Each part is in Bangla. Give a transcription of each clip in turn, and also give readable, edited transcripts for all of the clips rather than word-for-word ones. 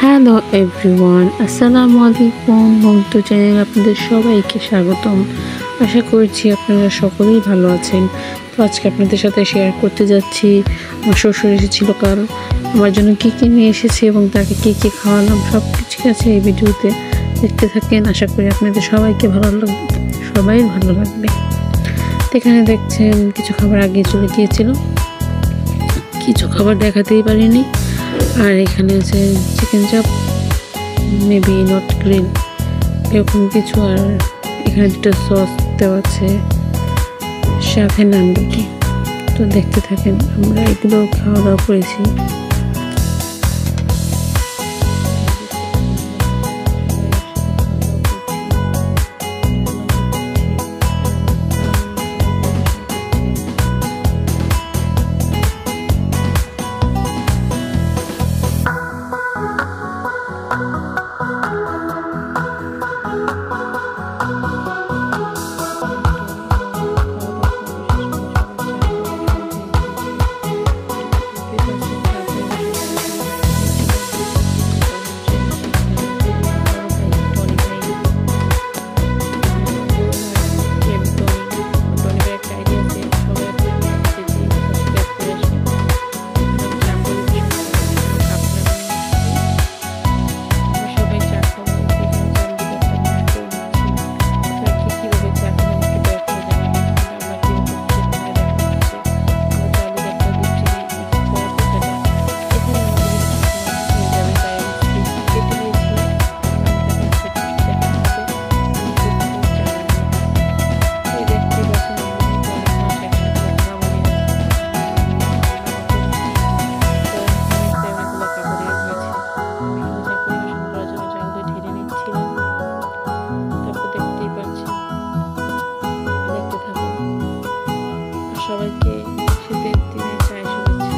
হ্যালো এভরিওয়ান, আসসালামু আলাইকুম। মন্তু চ্যানেল আপনাদের সবাইকে স্বাগতম। আশা করছি আপনারা সকলেই ভালো আছেন। তো আজকে আপনাদের সাথে শেয়ার করতে যাচ্ছি আমার শ্বশুর এসেছিল কাল, আমার জন্য কী কী নিয়ে এসেছে এবং তাকে কী কী খাওয়ালাম সব কিছু আছে এই ভিডিওতে। দেখতে থাকেন, আশা করি আপনাদের সবাইকে ভালো লাগবে। তো এখানে দেখছেন কিছু খাবার আগে চলে গিয়েছিল, কিছু খাবার দেখাতেই পারিনি। আর এখানে আছে চিকেন চাপ, মেবি নট গ্রিল এরকম কিছু। আর এখানে দুটো সস দেওয়া আছে, সাথে নান রুটি। তো দেখতে থাকেন, আমরা এগুলো খাওয়া দাওয়া করেছি। সবাইকে শীতের দিনে চাই শুভেচ্ছা।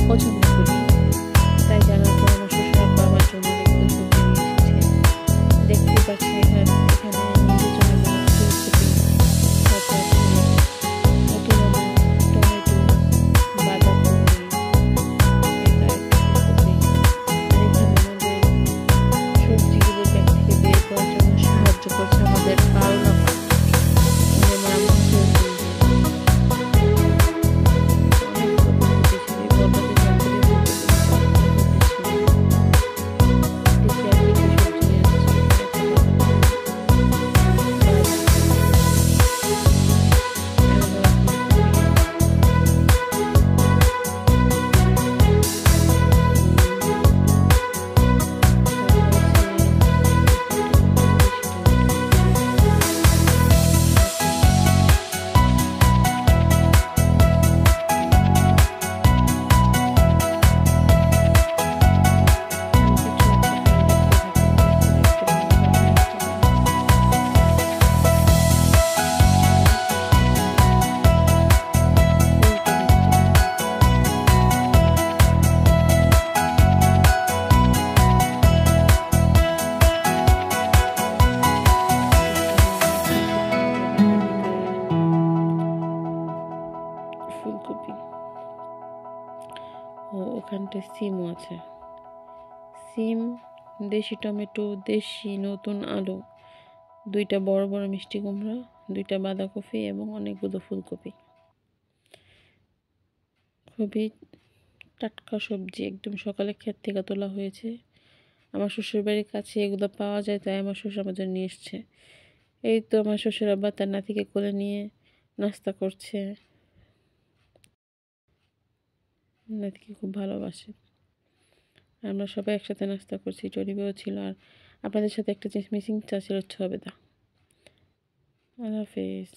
পছন্দ করি, তাই জানার পর আমার শ্বশুর আব্বা আমার জন্য এগুলো সবজি নিয়ে এসেছে। দেখতে পাচ্ছি এখানে নিজের জন্য ফুলকপি, তারপর টমেটো, বাঁধাকপি, এটা ফুলকপি। আর এখানে আমাদের সবজিগুলো ব্যাগ থেকে বের করার জন্য সাহায্য করছে আমাদের পাওনা, যেমন আমার ফুলকপি ও ওখানটায় সিমও আছে। সিম, দেশি টমেটো, দেশি নতুন আলু, দুইটা বড় বড় মিষ্টি কুমড়া, দুইটা বাঁধাকপি এবং অনেকগুলো ফুলকপি। খুবই টাটকা সবজি, একদম সকালে ক্ষেত থেকে তোলা হয়েছে। আমার শ্বশুরবাড়ির কাছে এগুলো পাওয়া যায়, তাই আমার শ্বশুর আমার জন্য নিয়ে এসছে। এই তো আমার শ্বশুর আব্বা তার নাতিকে কোলে নিয়ে নাস্তা করছে, নাতিকে খুব ভালোবাসে। আমরা সবাই একসাথে নাস্তা করছি, টরিবেও ছিল। আর আপনাদের সাথে একটা জিনিস মিসিং ছিল, ছবেদা। আল্লাহ হাফেজ।